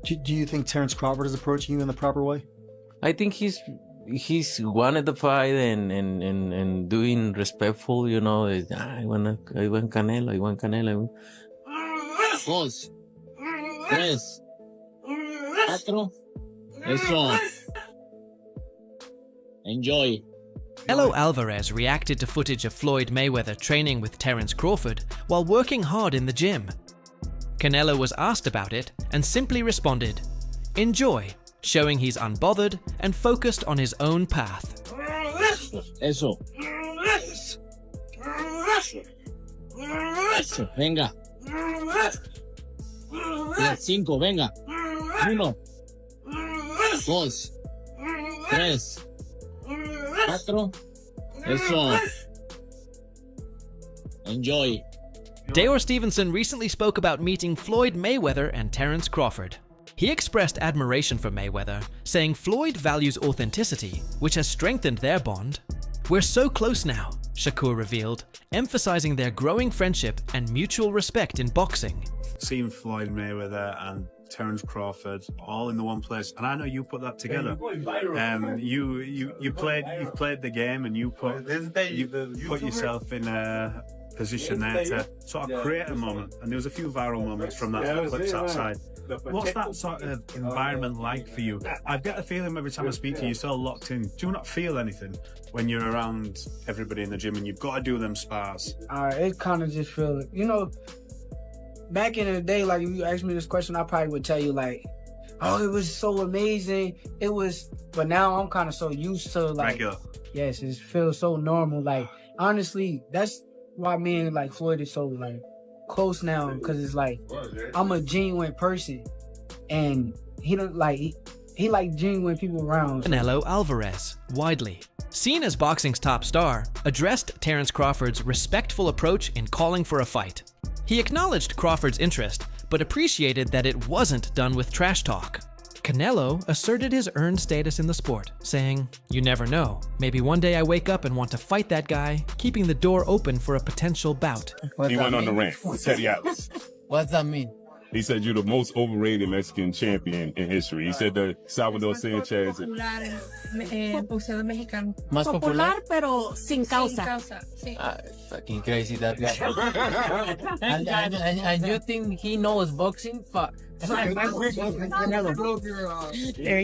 Do you think Terence Crawford is approaching you in the proper way? I think he's wanted the fight and doing respectful, you know. I want Canelo. Dos, tres, cuatro. Eso. Enjoy. Canelo Alvarez reacted to footage of Floyd Mayweather training with Terence Crawford while working hard in the gym. Canelo was asked about it and simply responded, "Enjoy," showing he's unbothered and focused on his own path. Eso. Eso. Venga. Cinco, venga. Uno. Dos. Tres. Cuatro. Eso. Enjoy. Dayor Stevenson recently spoke about meeting Floyd Mayweather and Terence Crawford. He expressed admiration for Mayweather, saying Floyd values authenticity, which has strengthened their bond. "We're so close now," Shakur revealed, emphasizing their growing friendship and mutual respect in boxing. Seeing Floyd Mayweather and Terence Crawford all in the one place, and I know you put that together. You've played the game, and you put yourself in a position there to sort of create a moment. And there was a few viral moments from that clips outside. What's that sort of environment like for you? I get the feeling every time I speak to you, you're so locked in. Do you not feel anything when you're around everybody in the gym and you've got to do them spars? It kind of just feels, you know, back in the day, like if you asked me this question, I probably would tell you like, oh, it was so amazing. It was, but now I'm kind of so used to like, regular. Yes, it feels so normal. Like, honestly, that's why me and like Floyd is so like close now, because it's like I'm a genuine person, and he don't like he like genuine people around. Canelo Alvarez, widely seen as boxing's top star, addressed Terence Crawford's respectful approach in calling for a fight. He acknowledged Crawford's interest, but appreciated that it wasn't done with trash talk. Canelo asserted his earned status in the sport, saying, "You never know. Maybe one day I wake up and want to fight that guy," keeping the door open for a potential bout. He went on the rant with Teddy Atlas. What's that mean? He said you're the most overrated Mexican champion in history. He said that Salvador Sanchez. Boxeador mexicano. Más popular, pero sin causa. Sí. Fucking crazy, that guy. and you think he knows boxing? Fuck.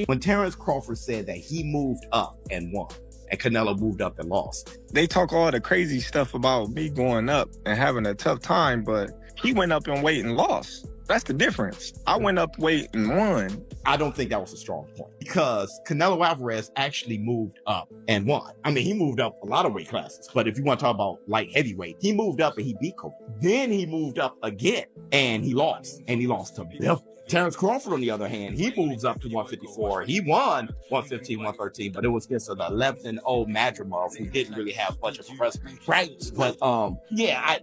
When Terence Crawford said that he moved up and won, and Canelo moved up and lost. They talk all the crazy stuff about me going up and having a tough time, but he went up in weight and lost. That's the difference. I went up weight and won. I don't think that was a strong point, because Canelo Alvarez actually moved up and won. I mean, he moved up a lot of weight classes, but if you want to talk about light heavyweight, he moved up and he beat Kobe. Then he moved up again and he lost to Biff. Terence Crawford, on the other hand, he moves up to 154. He won 115, 113, but it was against an 11-0 Madrimov who didn't really have much of a presence. Right. But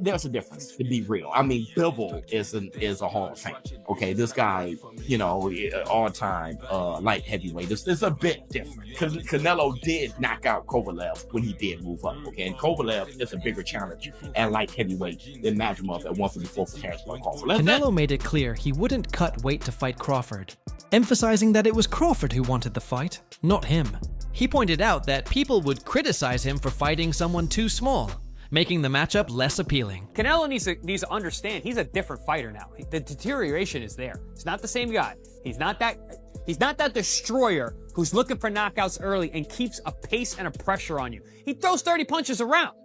there's a difference, to be real. I mean, Bivol is a Hall of Fame. Okay, this guy, you know, all-time light heavyweight. It's a bit different. Canelo did knock out Kovalev when he did move up. Okay, and Kovalev is a bigger challenge at light heavyweight than Madrimov at 154 for Terence Crawford. Canelo made it clear he wouldn't cut weight to fight Crawford, emphasizing that it was Crawford who wanted the fight, not him. He pointed out that people would criticize him for fighting someone too small, making the matchup less appealing. Canelo needs to understand he's a different fighter now. The deterioration is there. He's not the same guy. He's not that destroyer who's looking for knockouts early and keeps a pace and a pressure on you. He throws 30 punches around.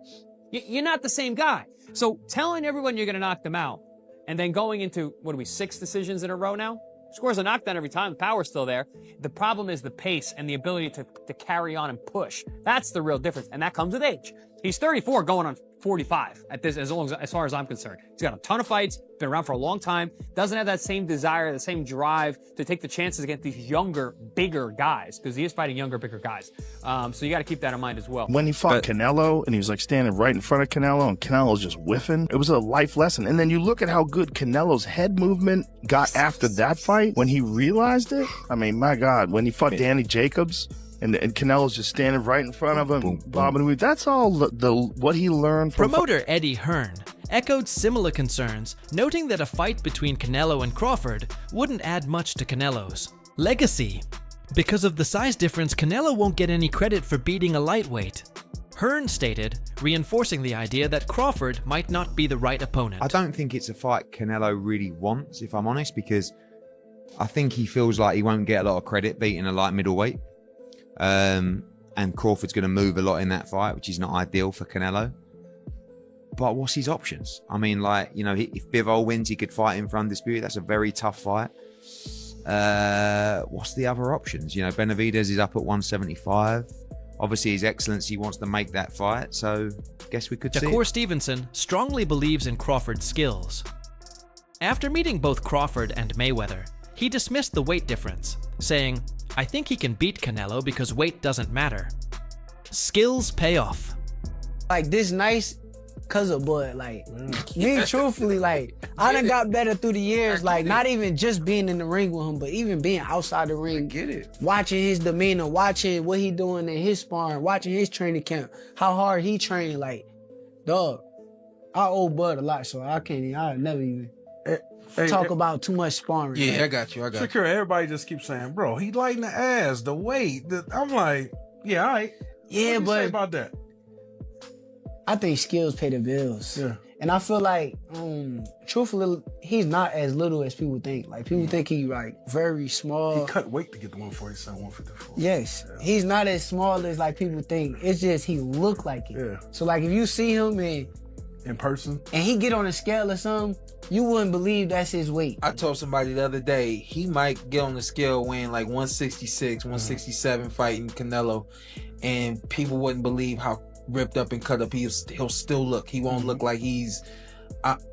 You're not the same guy. So telling everyone you're going to knock them out, and then going into, 6 decisions in a row now? Scores a knockdown every time, the power's still there. The problem is the pace and the ability to carry on and push. That's the real difference, and that comes with age. He's 34 going on 45 at this, as far as I'm concerned. He's got a ton of fights, been around for a long time, doesn't have that same desire, the same drive to take the chances against these younger, bigger guys, because he is fighting younger, bigger guys. So you got to keep that in mind as well. When he fought Canelo, and he was like standing right in front of Canelo, and Canelo's just whiffing, it was a life lesson. And then you look at how good Canelo's head movement got after that fight, when he realized it. I mean, my God, when he fought Danny Jacobs, and Canelo's just standing right in front of him, bobbing and weaving. That's all what he learned from... Promoter Eddie Hearn echoed similar concerns, noting that a fight between Canelo and Crawford wouldn't add much to Canelo's legacy. Because of the size difference, Canelo won't get any credit for beating a lightweight. Hearn stated, reinforcing the idea that Crawford might not be the right opponent. I don't think it's a fight Canelo really wants, if I'm honest, because I think he feels like he won't get a lot of credit beating a light middleweight. And Crawford's going to move a lot in that fight, which is not ideal for Canelo. But what's his options? I mean, like, you know, if Bivol wins, he could fight him for undisputed. That's a very tough fight. What's the other options? You know, Benavidez is up at 175. Obviously, His Excellency wants to make that fight, so guess we could see Shakur it. Stevenson strongly believes in Crawford's skills. After meeting both Crawford and Mayweather, he dismissed the weight difference, saying, "I think he can beat Canelo because weight doesn't matter. Skills pay off." Like, this nice cause of Bud. Like, me, truthfully, like, I done got better through the years. Like, not even just being in the ring with him, but even being outside the ring. Watching his demeanor, watching what he doing in his sparring, watching his training camp, how hard he trained. Like, dog, I owe Bud a lot, so I'll never even talk about too much sparring. Yeah, I got you. Secure, everybody just keeps saying, bro, he lighting the ass, the weight. I'm like, yeah, all right. Yeah, what do you say about that? I think skills pay the bills. Yeah. And I feel like, truthfully, he's not as little as people think. Like, people think he's like very small. He cut weight to get to 147, 154. Yes. Yeah. He's not as small as like people think. It's just he look like it. Yeah. So like if you see him in person and he get on a scale or something, you wouldn't believe that's his weight. I told somebody the other day, he might get on the scale weighing like 166, 167 fighting Canelo, and people wouldn't believe how ripped up and cut up he'll still look. He won't look like he's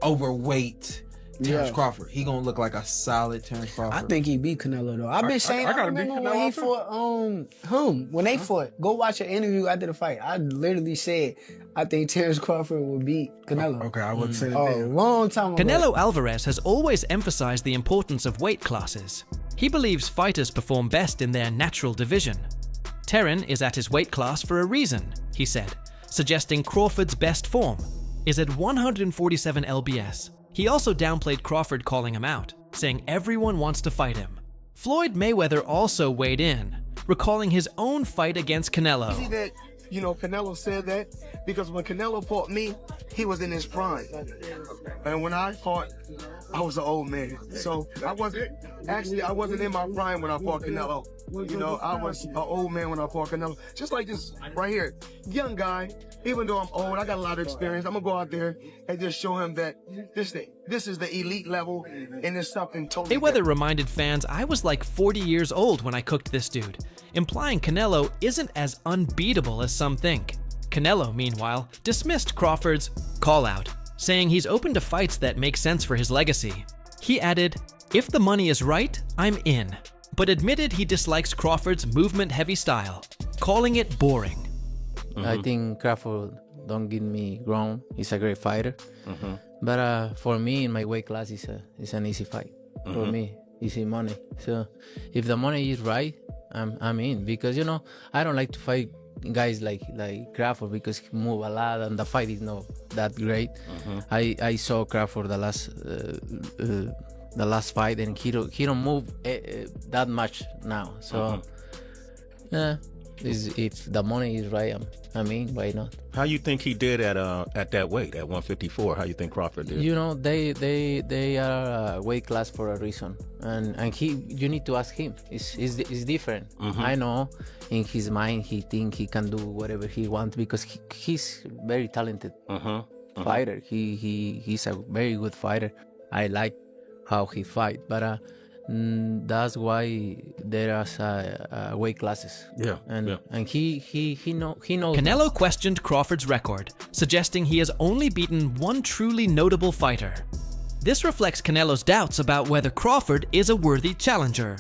overweight Terence Crawford. He gonna look like a solid Terence Crawford. I think he beat Canelo though. I've been saying, I remember when he fought when they fought. Go watch an interview after the fight. I literally said I think Terence Crawford would beat Canelo. Okay, I wouldn't say that. A long time ago. Canelo Alvarez has always emphasized the importance of weight classes. He believes fighters perform best in their natural division. Terran is at his weight class for a reason, he said, suggesting Crawford's best form is at 147 lbs. He also downplayed Crawford calling him out, saying everyone wants to fight him. Floyd Mayweather also weighed in, recalling his own fight against Canelo. See that, you know, Canelo said that because when Canelo fought me, he was in his prime. And when I fought, I was an old man. So I wasn't in my prime when I fought Canelo. You know, I was an old man when I fought Canelo. Just like this right here, young guy, even though I'm old, I got a lot of experience. I'm gonna go out there and just show him that this is the elite level and it's something totally Mayweather reminded fans, "I was like 40 years old when I cooked this dude," implying Canelo isn't as unbeatable as some think. Canelo, meanwhile, dismissed Crawford's call-out, saying he's open to fights that make sense for his legacy. He added, "If the money is right, I'm in," but admitted he dislikes Crawford's movement-heavy style, calling it boring. I think Crawford don't get me wrong. He's a great fighter. But for me, in my weight class, it's an easy fight. For me, easy money. So if the money is right, I'm in. Because, you know, I don't like to fight guys like Crawford because he move a lot and the fight is not that great. I saw Crawford the last fight and he don't move that much now. So yeah, if the money is right, I mean, why not? How you think he did at that weight, at 154? How you think Crawford did? You know, they are a weight class for a reason, and you need to ask him. It's different. I know in his mind he think he can do whatever he wants because he's very talented fighter. He's a very good fighter. I like how he fight, but that's why there are weight classes. And he knows. Canelo questioned Crawford's record, suggesting he has only beaten one truly notable fighter. This reflects Canelo's doubts about whether Crawford is a worthy challenger.